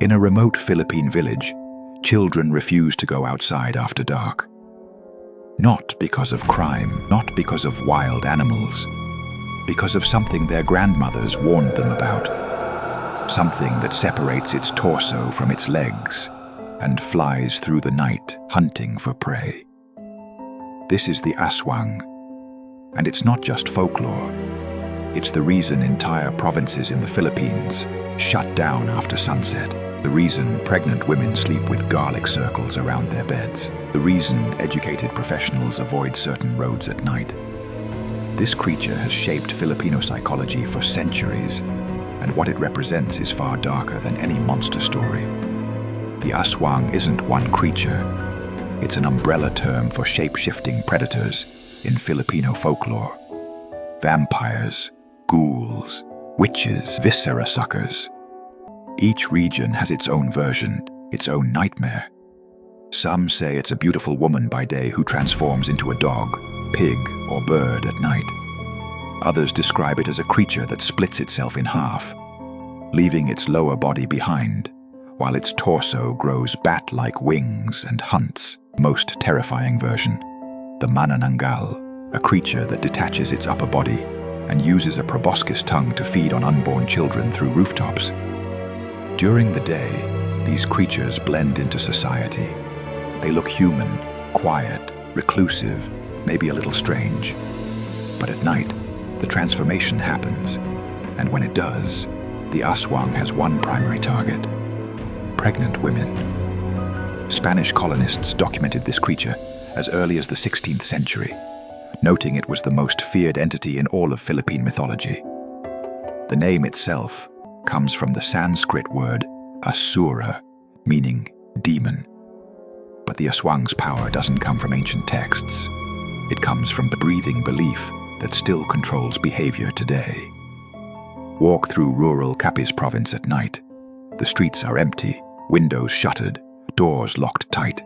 In a remote Philippine village, children refuse to go outside after dark. Not because of crime, not because of wild animals, because of something their grandmothers warned them about. Something that separates its torso from its legs and flies through the night hunting for prey. This is the Aswang, and it's not just folklore. It's the reason entire provinces in the Philippines shut down after sunset. The reason pregnant women sleep with garlic circles around their beds. The reason educated professionals avoid certain roads at night. This creature has shaped Filipino psychology for centuries, and what it represents is far darker than any monster story. The Aswang isn't one creature. It's an umbrella term for shape-shifting predators in Filipino folklore. Vampires, ghouls, witches, viscera suckers. Each region has its own version, its own nightmare. Some say it's a beautiful woman by day who transforms into a dog, pig, or bird at night. Others describe it as a creature that splits itself in half, leaving its lower body behind, while its torso grows bat-like wings and hunts. Most terrifying version, the manananggal, a creature that detaches its upper body and uses a proboscis tongue to feed on unborn children through rooftops. During the day, these creatures blend into society. They look human, quiet, reclusive, maybe a little strange. But at night, the transformation happens, and when it does, the Aswang has one primary target: pregnant women. Spanish colonists documented this creature as early as the 16th century, noting it was the most feared entity in all of Philippine mythology. The name itself comes from the Sanskrit word asura, meaning demon. But the Aswang's power doesn't come from ancient texts. It comes from the breathing belief that still controls behavior today. Walk through rural Capiz province at night. The streets are empty, windows shuttered, doors locked tight.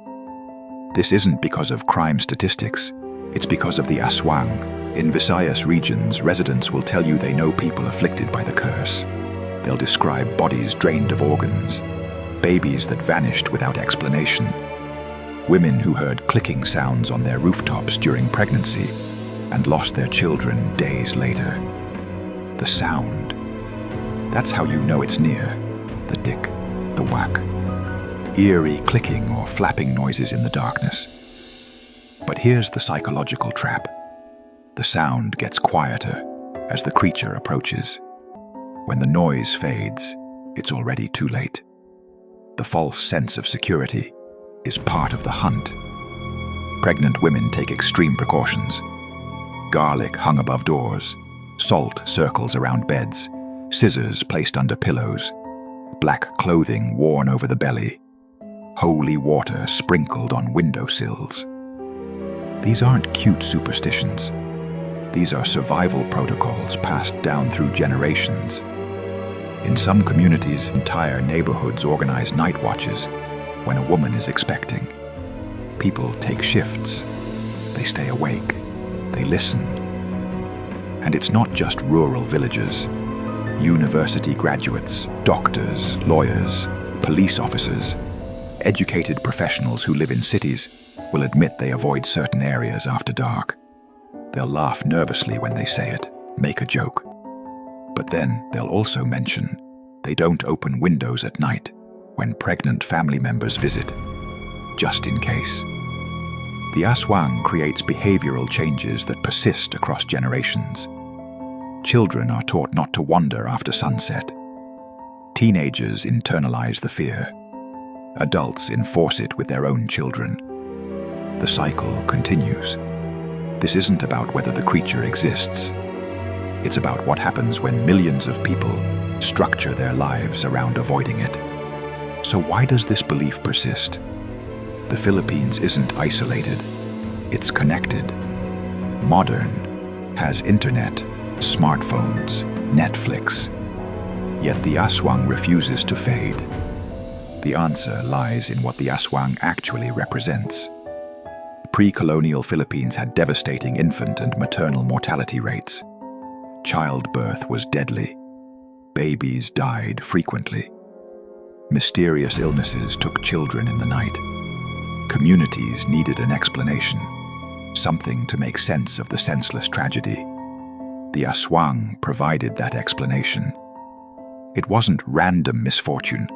This isn't because of crime statistics. It's because of the Aswang. In Visayas regions, residents will tell you they know people afflicted by the curse. They'll describe bodies drained of organs, babies that vanished without explanation, women who heard clicking sounds on their rooftops during pregnancy and lost their children days later. The sound. That's how you know it's near. The dick, the whack. Eerie clicking or flapping noises in the darkness. But here's the psychological trap. The sound gets quieter as the creature approaches. When the noise fades, it's already too late. The false sense of security is part of the hunt. Pregnant women take extreme precautions. Garlic hung above doors, salt circles around beds, scissors placed under pillows, black clothing worn over the belly, holy water sprinkled on windowsills. These aren't cute superstitions. These are survival protocols passed down through generations. In some communities, entire neighborhoods organize night watches when a woman is expecting. People take shifts. They stay awake. They listen. And it's not just rural villagers. University graduates, doctors, lawyers, police officers, educated professionals who live in cities will admit they avoid certain areas after dark. They'll laugh nervously when they say it, make a joke. But then they'll also mention they don't open windows at night when pregnant family members visit, just in case. The Aswang creates behavioral changes that persist across generations. Children are taught not to wander after sunset. Teenagers internalize the fear. Adults enforce it with their own children. The cycle continues. This isn't about whether the creature exists. It's about what happens when millions of people structure their lives around avoiding it. So why does this belief persist? The Philippines isn't isolated. It's connected. Modern, has internet, smartphones, Netflix. Yet the Aswang refuses to fade. The answer lies in what the Aswang actually represents. Pre-colonial Philippines had devastating infant and maternal mortality rates. Childbirth was deadly. Babies died frequently. Mysterious illnesses took children in the night. Communities needed an explanation, something to make sense of the senseless tragedy. The Aswang provided that explanation. It wasn't random misfortune.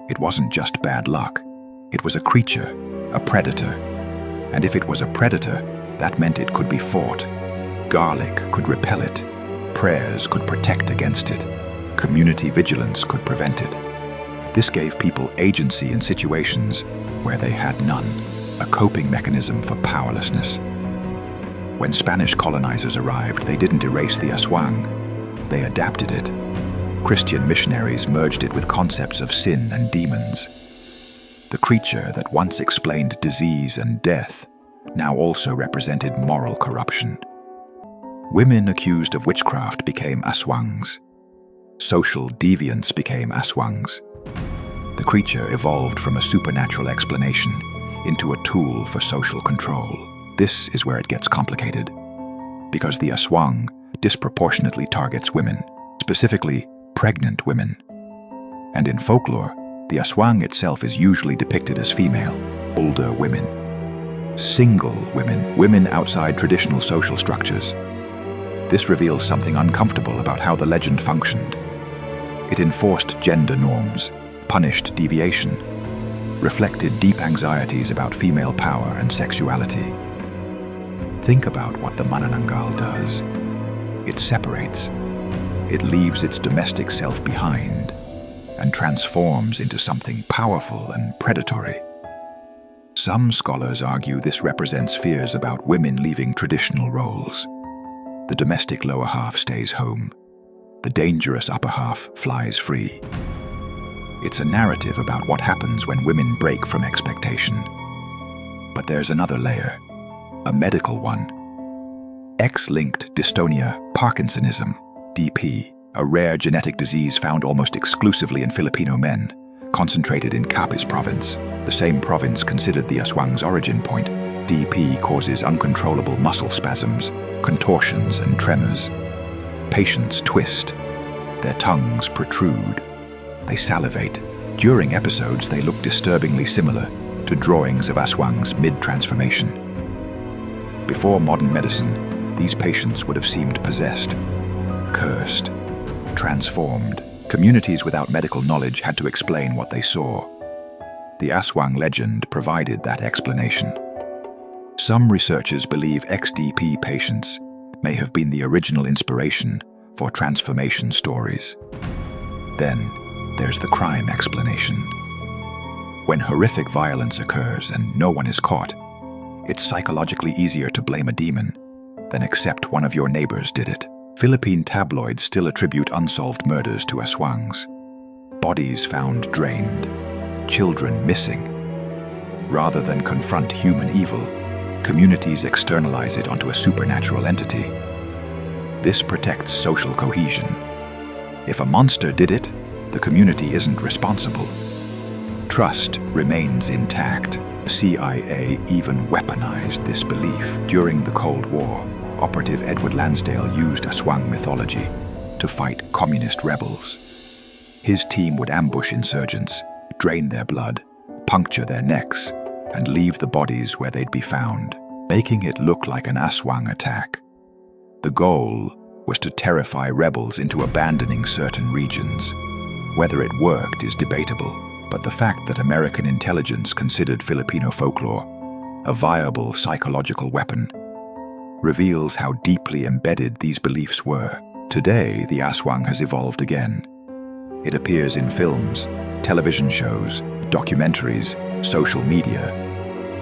It wasn't just bad luck. It was a creature, a predator. And if it was a predator, that meant it could be fought. Garlic could repel it. Prayers could protect against it. Community vigilance could prevent it. This gave people agency in situations where they had none, a coping mechanism for powerlessness. When Spanish colonizers arrived, they didn't erase the Aswang. They adapted it. Christian missionaries merged it with concepts of sin and demons. The creature that once explained disease and death now also represented moral corruption. Women accused of witchcraft became Aswangs. Social deviants became Aswangs. The creature evolved from a supernatural explanation into a tool for social control. This is where it gets complicated, because the Aswang disproportionately targets women, specifically pregnant women. And in folklore, the Aswang itself is usually depicted as female, older women, single women, women outside traditional social structures. This reveals something uncomfortable about how the legend functioned. It enforced gender norms, punished deviation, reflected deep anxieties about female power and sexuality. Think about what the Manananggal does. It separates. It leaves its domestic self behind and transforms into something powerful and predatory. Some scholars argue this represents fears about women leaving traditional roles. The domestic lower half stays home. The dangerous upper half flies free. It's a narrative about what happens when women break from expectation. But there's another layer, a medical one. X-linked dystonia Parkinsonism, DP, a rare genetic disease found almost exclusively in Filipino men, concentrated in Capiz province, the same province considered the Aswang's origin point. DP causes uncontrollable muscle spasms, contortions, and tremors. Patients twist. Their tongues protrude. They salivate. During episodes, they look disturbingly similar to drawings of Aswang's mid-transformation. Before modern medicine, these patients would have seemed possessed, cursed, transformed. Communities without medical knowledge had to explain what they saw. The Aswang legend provided that explanation. Some researchers believe XDP patients may have been the original inspiration for transformation stories. Then, there's the crime explanation. When horrific violence occurs and no one is caught, it's psychologically easier to blame a demon than accept one of your neighbors did it. Philippine tabloids still attribute unsolved murders to Aswangs. Bodies found drained, children missing. Rather than confront human evil, communities externalize it onto a supernatural entity. This protects social cohesion. If a monster did it, the community isn't responsible. Trust remains intact. The CIA even weaponized this belief. During the Cold War, Operative Edward Lansdale used Aswang mythology to fight communist rebels. His team would ambush insurgents, drain their blood, puncture their necks, and leave the bodies where they'd be found, making it look like an Aswang attack. The goal was to terrify rebels into abandoning certain regions. Whether it worked is debatable, but the fact that American intelligence considered Filipino folklore a viable psychological weapon reveals how deeply embedded these beliefs were. Today, the Aswang has evolved again. It appears in films, television shows, documentaries, social media.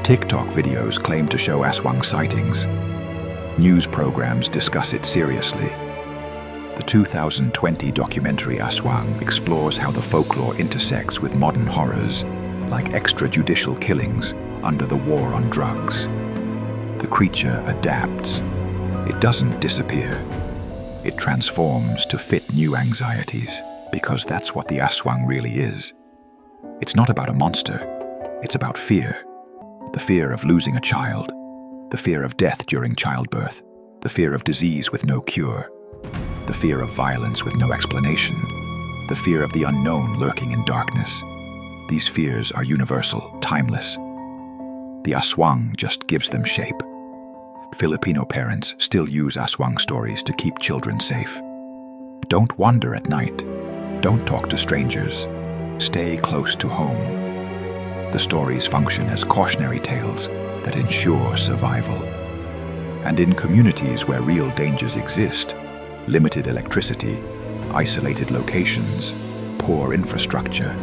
TikTok videos claim to show Aswang sightings. News programs discuss it seriously. The 2020 documentary Aswang explores how the folklore intersects with modern horrors, like extrajudicial killings under the war on drugs. The creature adapts. It doesn't disappear. It transforms to fit new anxieties, because that's what the Aswang really is. It's not about a monster. It's about fear. The fear of losing a child. The fear of death during childbirth. The fear of disease with no cure. The fear of violence with no explanation. The fear of the unknown lurking in darkness. These fears are universal, timeless. The Aswang just gives them shape. Filipino parents still use Aswang stories to keep children safe. Don't wander at night. Don't talk to strangers. Stay close to home. The stories function as cautionary tales that ensure survival. And in communities where real dangers exist, limited electricity, isolated locations, poor infrastructure,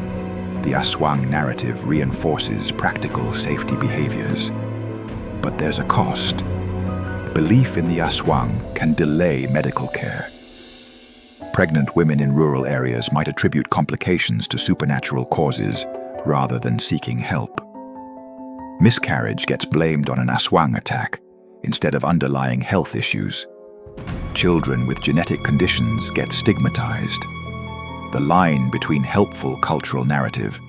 the Aswang narrative reinforces practical safety behaviors. But there's a cost. Belief in the Aswang can delay medical care. Pregnant women in rural areas might attribute complications to supernatural causes rather than seeking help. Miscarriage gets blamed on an Aswang attack instead of underlying health issues. Children with genetic conditions get stigmatized. The line between helpful cultural narrative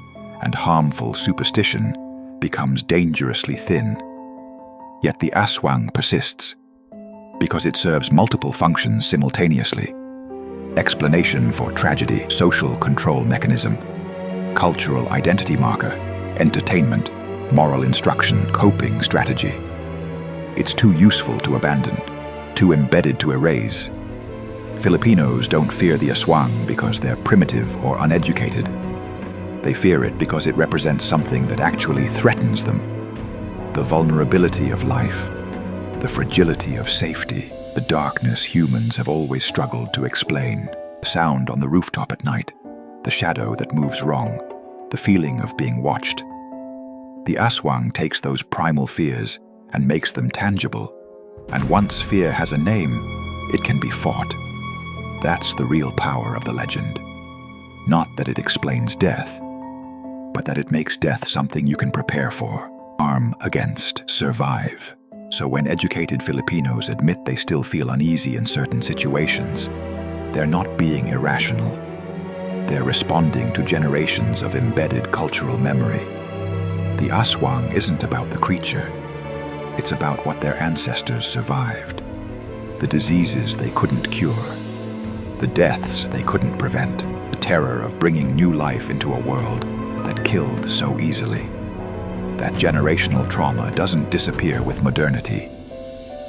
and harmful superstition becomes dangerously thin. Yet the Aswang persists because it serves multiple functions simultaneously. Explanation for tragedy, social control mechanism, cultural identity marker, entertainment, moral instruction, coping strategy. It's too useful to abandon, too embedded to erase. Filipinos don't fear the Aswang because they're primitive or uneducated. They fear it because it represents something that actually threatens them. The vulnerability of life, the fragility of safety, the darkness humans have always struggled to explain. The sound on the rooftop at night, the shadow that moves wrong, the feeling of being watched. The Aswang takes those primal fears and makes them tangible. And once fear has a name, it can be fought. That's the real power of the legend. Not that it explains death, but that it makes death something you can prepare for, arm against, survive. So when educated Filipinos admit they still feel uneasy in certain situations, they're not being irrational. They're responding to generations of embedded cultural memory. The Aswang isn't about the creature. It's about what their ancestors survived. The diseases they couldn't cure. The deaths they couldn't prevent. The terror of bringing new life into a world that killed so easily. That generational trauma doesn't disappear with modernity.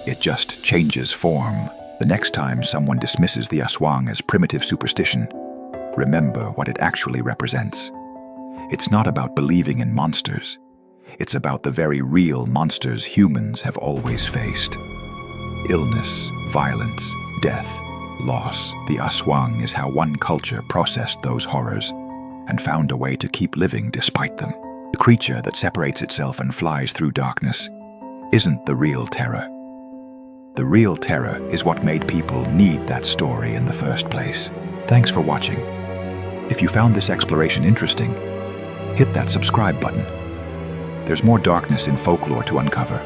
It just changes form. The next time someone dismisses the Aswang as primitive superstition, remember what it actually represents. It's not about believing in monsters. It's about the very real monsters humans have always faced. Illness, violence, death, loss. The Aswang is how one culture processed those horrors and found a way to keep living despite them. The creature that separates itself and flies through darkness isn't the real terror. The real terror is what made people need that story in the first place. Thanks for watching. If you found this exploration interesting, hit that subscribe button. There's more darkness in folklore to uncover.